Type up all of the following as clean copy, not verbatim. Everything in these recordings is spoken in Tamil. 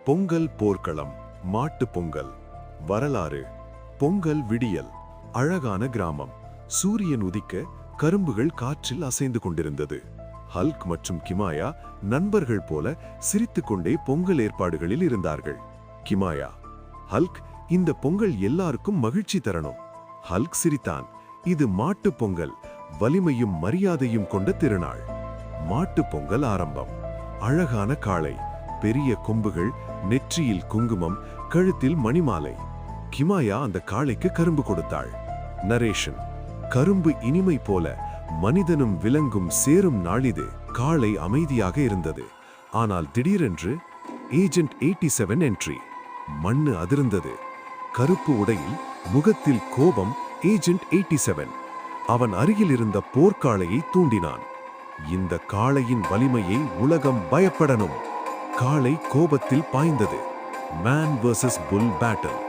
பொங்கல் போர்க்களம், மாட்டு பொங்கல். வரலாறு. பொங்கல் விடியல். அழகான கிராமம். சூரியன் உதிக்க கரும்புகள் காற்றில் அசைந்து கொண்டிருந்தது. ஹல்க் மற்றும் கிமாயா நண்பர்கள் போல சிரித்துக்கொண்டே பொங்கல் ஏற்பாடுகளில் இருந்தார்கள். கிமாயா, ஹல்க், இந்த பொங்கல் எல்லாருக்கும் மகிழ்ச்சி தரணும். ஹல்க் சிரித்தான். இது மாட்டு பொங்கல், வலிமையும் மரியாதையும் கொண்ட திருநாள். மாட்டு பொங்கல் ஆரம்பம். அழகான காளை, பெரிய கொம்புகள், நெற்றியில் குங்குமம், கழுத்தில் மணிமாலை. கிமாயா அந்த காளைக்கு கரும்பு கொடுத்தாள். நரேஷன். கரும்பு இனிமை போல மனிதனும் விலங்கும் சேரும் நாளிது. காளை அமைதியாக இருந்தது. ஆனால் திடீரென்று ஏஜென்ட் 87 என்ட்ரி. மண்ணு அதிர்ந்தது. கருப்பு உடையில், முகத்தில் கோபம். ஏஜென்ட் 87 அவன் அருகில் இருந்த போர்க்காளையை தூண்டினான். இந்த காளையின் வலிமையை உலகம் பயப்படணும். காளை கோபத்தில் பாய்ந்தது. மேன் வர்சஸ் புல் பேட்டில்.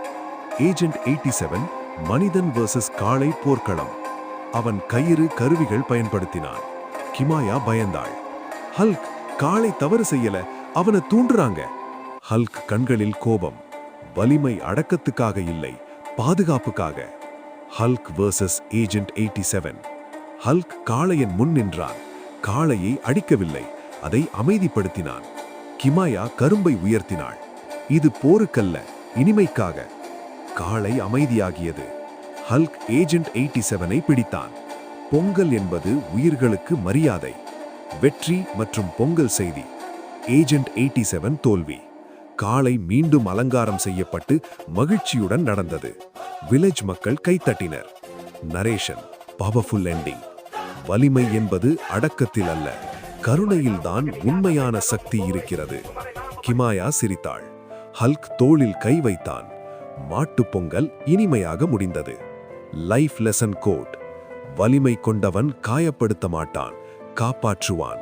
ஏஜென்ட் 87 மனிதன் வர்சஸ் காளை போர்க்களம். அவன் கயிறு, கருவிகள் பயன்படுத்தினான். கிமாயா பயந்தாள். ஹல்க், காளை தவறு செய்யல, அவனை தூண்டுறாங்க. ஹல்க் கண்களில் கோபம். வலிமை அடக்கத்துக்காக இல்லை, பாதுகாப்புக்காக. Hulk versus agent 87. Hulk Kalaiyan முன் நின்றான். காளையை அடிக்கவில்லை, அதை அமைதிப்படுத்தினான். கிமாயா கரும்பை உயர்த்தினாள். இது போருக்கல்ல, இனிமைக்காக. காளை அமைதியாகியது. ஹல்க் ஏஜென்ட் 87ஐ பிடித்தான். பொங்கல் என்பது உயிர்களுக்கு மரியாதை. வெற்றி மற்றும் பொங்கல் செய்தி. ஏஜென்ட் 87 தோல்வி. காளை மீண்டும் அலங்காரம் செய்யப்பட்டு மகிழ்ச்சியுடன் நடந்தது. வில்லேஜ் மக்கள் கைத்தட்டினர். நரேஷன். Powerful ending. வலிமை என்பது அடக்கத்தில் அல்ல, கருணையில்தான் உண்மையான சக்தி இருக்கிறது. கிமாயா சிரித்தாள். ஹல்க் தோளில் கை வைத்தான். மாட்டு பொங்கல் இனிமையாக முடிந்தது. Life lesson quote. வலிமை கொண்டவன் காயப்படுத்த மாட்டான், காப்பாற்றுவான்.